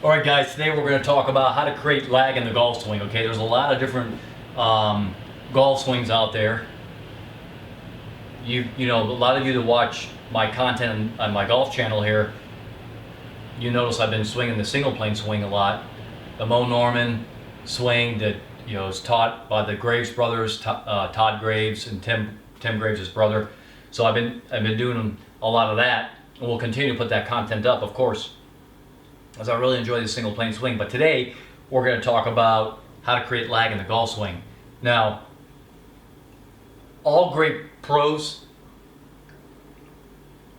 Alright guys, today we're going to talk about how to create lag in the golf swing. Okay, there's a lot of different golf swings out there. You know, a lot of you that watch my content on my golf channel here, you notice I've been swinging the single plane swing a lot. The Mo Norman swing that is taught by the Graves brothers, Todd Graves and Tim Graves' brother. So I've been doing a lot of that, and we'll continue to put that content up, of course, as I really enjoy the single plane swing. But today we're going to talk about how to create lag in the golf swing. Now, all great pros,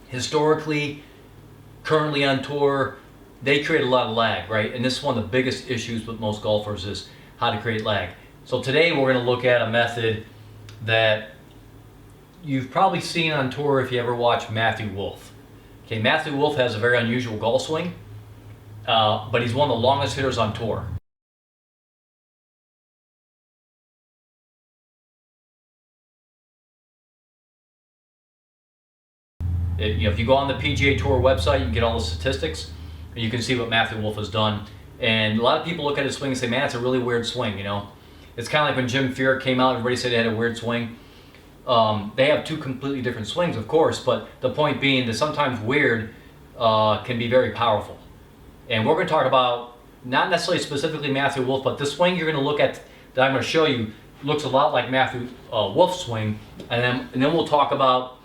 historically, currently on tour, they create a lot of lag, right? And this is one of the biggest issues with most golfers is how to create lag. So today we're going to look at a method that you've probably seen on tour if you ever watch Matthew Wolff. Okay, Matthew Wolff has a very unusual golf swing, but he's one of the longest hitters on tour. If you go on the PGA Tour website, you can get all the statistics, and you can see what Matthew Wolff has done. And a lot of people look at his swing and say, man, it's a really weird swing, It's kind of like when Jim Furyk came out, everybody said he had a weird swing. They have two completely different swings, of course, but the point being that sometimes weird can be very powerful. And we're going to talk about, not necessarily specifically Matthew Wolff, but the swing you're going to look at that I'm going to show you looks a lot like Matthew Wolff's swing. And then we'll talk about,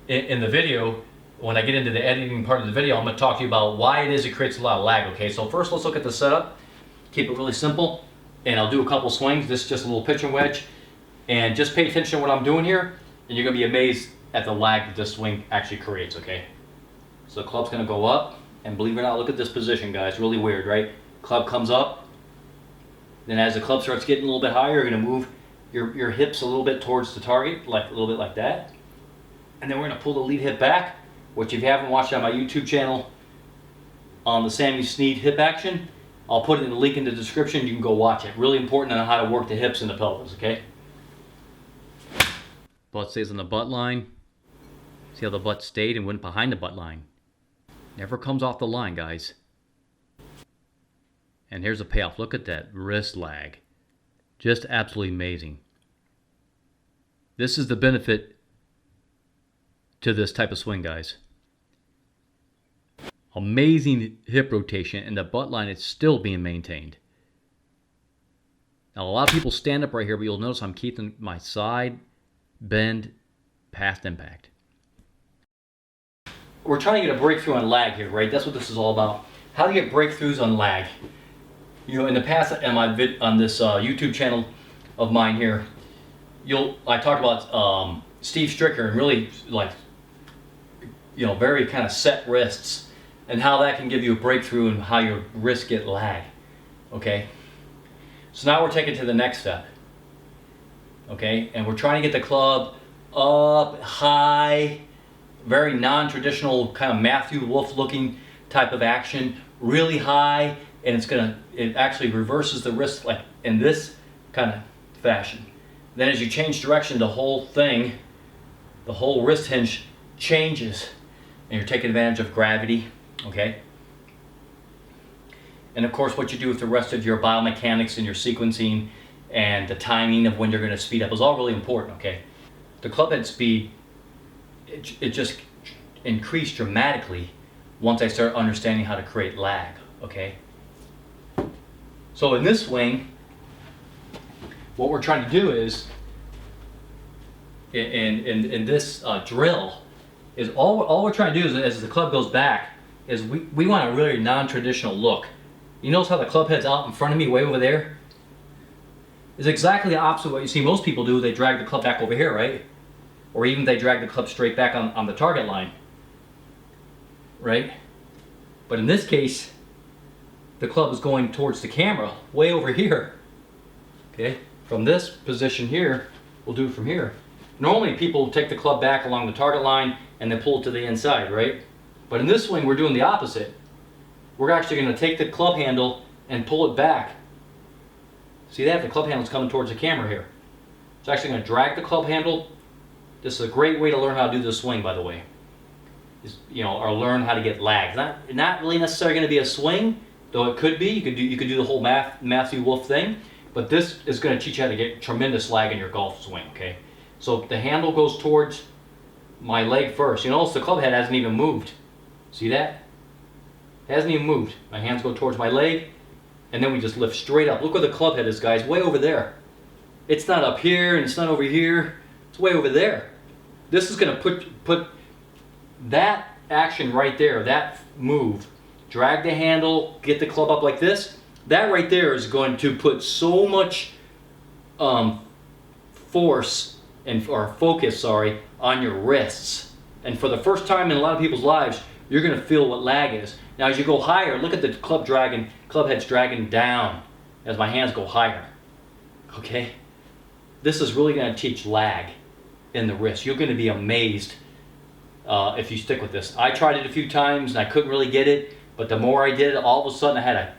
in the video, when I get into the editing part of the video, I'm going to talk to you about why it is it creates a lot of lag. Okay, so first let's look at the setup. Keep it really simple, and I'll do a couple swings. This is just a little pitching wedge, and just pay attention to what I'm doing here, and you're going to be amazed at the lag that this swing actually creates. Okay, so the club's going to go up, and believe it or not, look at this position, guys. Really weird, right? Club comes up, then as the club starts getting a little bit higher, you're going to move your hips a little bit towards the target, like a little bit like that, and then we're going to pull the lead hip back, which if you haven't watched on my YouTube channel on the Sammy Snead hip action, I'll put it in the link in the description. You can go watch it. Really important on how to work the hips and the pelvis, okay? Butt stays on the butt line. See how the butt stayed and went behind the butt line. Never comes off the line, guys. And here's the payoff. Look at that wrist lag. Just absolutely amazing. This is the benefit to this type of swing, guys. Amazing hip rotation, and the butt line is still being maintained. Now, a lot of people stand up right here, but you'll notice I'm keeping my side bend past impact. We're trying to get a breakthrough on lag here, right? That's what this is all about. How to get breakthroughs on lag. In the past, on this YouTube channel of mine here, I talked about Steve Stricker and really very kind of set wrists, and how that can give you a breakthrough and how your wrists get lag. Okay, so now we're taking it to the next step. Okay, and we're trying to get the club up high, very non-traditional kind of Matthew Wolff looking type of action, really high, and it actually reverses the wrist like in this kind of fashion. Then as you change direction, the whole wrist hinge changes, and you're taking advantage of gravity. Okay, and of course what you do with the rest of your biomechanics and your sequencing and the timing of when you're going to speed up is all really important. Okay, the club head speed, it just increased dramatically once I start understanding how to create lag. Okay, so in this swing, what we're trying to do is in this drill is all we're trying to do is, as the club goes back, is we want a really non-traditional look. You notice how the club head's out in front of me, way over there? It's exactly the opposite of what you see most people do. They drag the club back over here, right? Or even they drag the club straight back on the target line, right? But in this case, the club is going towards the camera, way over here. Okay, from this position here, we'll do it from here. Normally people take the club back along the target line and then pull it to the inside, right? But in this swing, we're doing the opposite. We're actually going to take the club handle and pull it back. See that? The club handle's coming towards the camera here. It's actually going to drag the club handle. This is a great way to learn how to do this swing, by the way. Or learn how to get lag. Not really necessarily going to be a swing. though it could be. You could do the whole Matthew Wolff thing, but this is going to teach you how to get tremendous lag in your golf swing. Okay, so the handle goes towards my leg first. You notice the club head hasn't even moved. See that? It hasn't even moved. My hands go towards my leg, and then we just lift straight up. Look where the club head is, guys. Way over there. It's not up here, and it's not over here. It's way over there. This is going to put that action right there, that move. Drag the handle, get the club up like this. That right there is going to put so much force or focus, on your wrists. And for the first time in a lot of people's lives, you're going to feel what lag is. Now, as you go higher, look at the club head's dragging down as my hands go higher. Okay? This is really going to teach lag in the wrist. You're going to be amazed if you stick with this. I tried it a few times and I couldn't really get it, but the more I did it, all of a sudden I had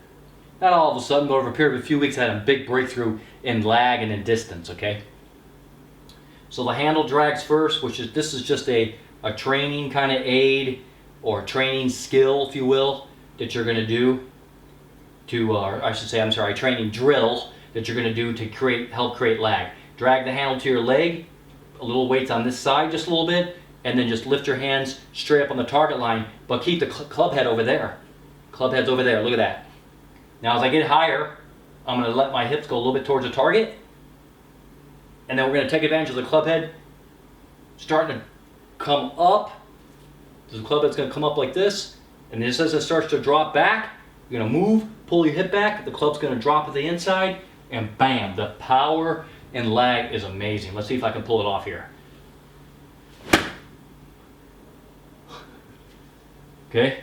not all of a sudden, but over a period of a few weeks, I had a big breakthrough in lag and in distance, okay? So the handle drags first, this is just a training kind of aid or training skill, if you will, that you're going to do training drill that you're going to do to help create lag. Drag the handle to your leg, a little weight on this side, just a little bit, and then just lift your hands straight up on the target line, but keep the club head over there. Club head's over there, look at that. Now as I get higher, I'm going to let my hips go a little bit towards the target, and then we're going to take advantage of the club head starting to come up. The club head's going to come up like this, and just as it starts to drop back, you're going to move, pull your hip back, the club's going to drop at the inside, and bam, the power and lag is amazing. Let's see if I can pull it off here. Okay,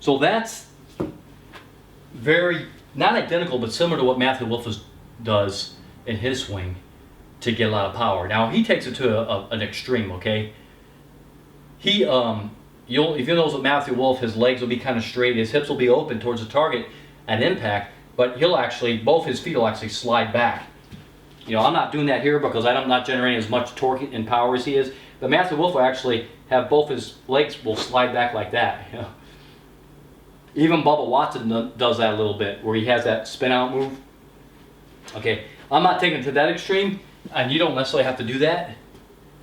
so that's very, not identical, but similar to what Matthew Wolff does in his swing to get a lot of power. Now he takes it to an extreme, okay? If you notice with Matthew Wolff, his legs will be kind of straight, his hips will be open towards the target at impact, but both his feet will actually slide back. You know, I'm not doing that here because I'm not generating as much torque and power as he is, but Matthew Wolff will actually have both his legs will slide back like that. You know? Even Bubba Watson does that a little bit, where he has that spin out move. Okay, I'm not taking it to that extreme, and you don't necessarily have to do that.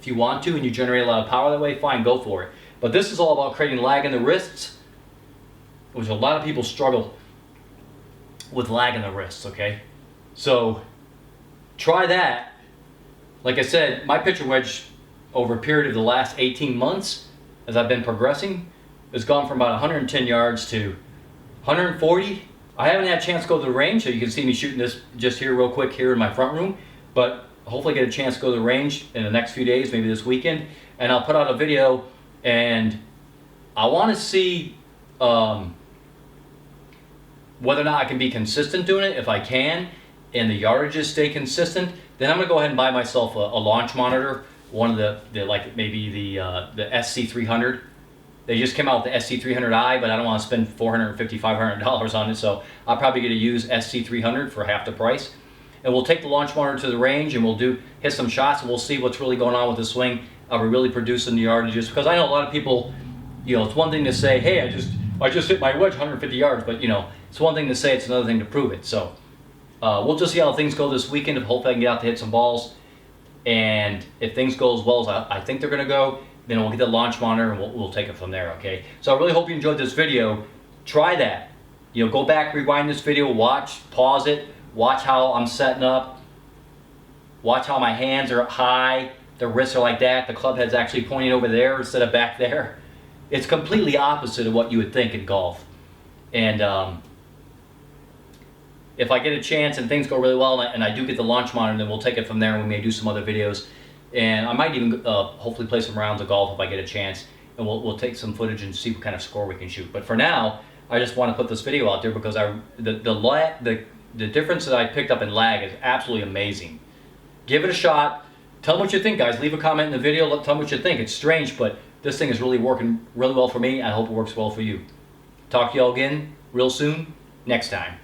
If you want to and you generate a lot of power that way, fine, go for it. But this is all about creating lag in the wrists, which a lot of people struggle with lag in the wrists, okay? So try that. Like I said, my pitcher wedge over a period of the last 18 months, as I've been progressing, has gone from about 110 yards to 140. I haven't had a chance to go to the range, so you can see me shooting this just here real quick here in my front room, but hopefully get a chance to go to the range in the next few days, maybe this weekend, and I'll put out a video, and I want to see whether or not I can be consistent doing it. If I can, and the yardages stay consistent, then I'm going to go ahead and buy myself a launch monitor, one of the like maybe the SC300. They just came out with the SC300i, but I don't want to spend $450, $500 on it, so I'll probably get to use SC300 for half the price. And we'll take the launch monitor to the range, and we'll hit some shots, and we'll see what's really going on with the swing. Are we really producing the yardages? Because I know a lot of people, you know, it's one thing to say, hey, I just hit my wedge 150 yards, but you know, it's one thing to say, it's another thing to prove it. So we'll just see how things go this weekend. Hopefully I can get out to hit some balls. And if things go as well as I think they're going to go, then we'll get the launch monitor and we'll take it from there, okay? So I really hope you enjoyed this video. Try that. You know, go back, rewind this video, pause it, watch how I'm setting up, watch how my hands are high, the wrists are like that, the club head's actually pointing over there instead of back there. It's completely opposite of what you would think in golf. And if I get a chance and things go really well and I do get the launch monitor, then we'll take it from there and we may do some other videos. And I might even hopefully play some rounds of golf if I get a chance, and we'll take some footage and see what kind of score we can shoot. But for now, I just want to put this video out there because the difference that I picked up in lag is absolutely amazing. Give it a shot. Tell me what you think, guys. Leave a comment in the video. Tell me what you think. It's strange, but this thing is really working really well for me. I hope it works well for you. Talk to y'all again real soon, next time.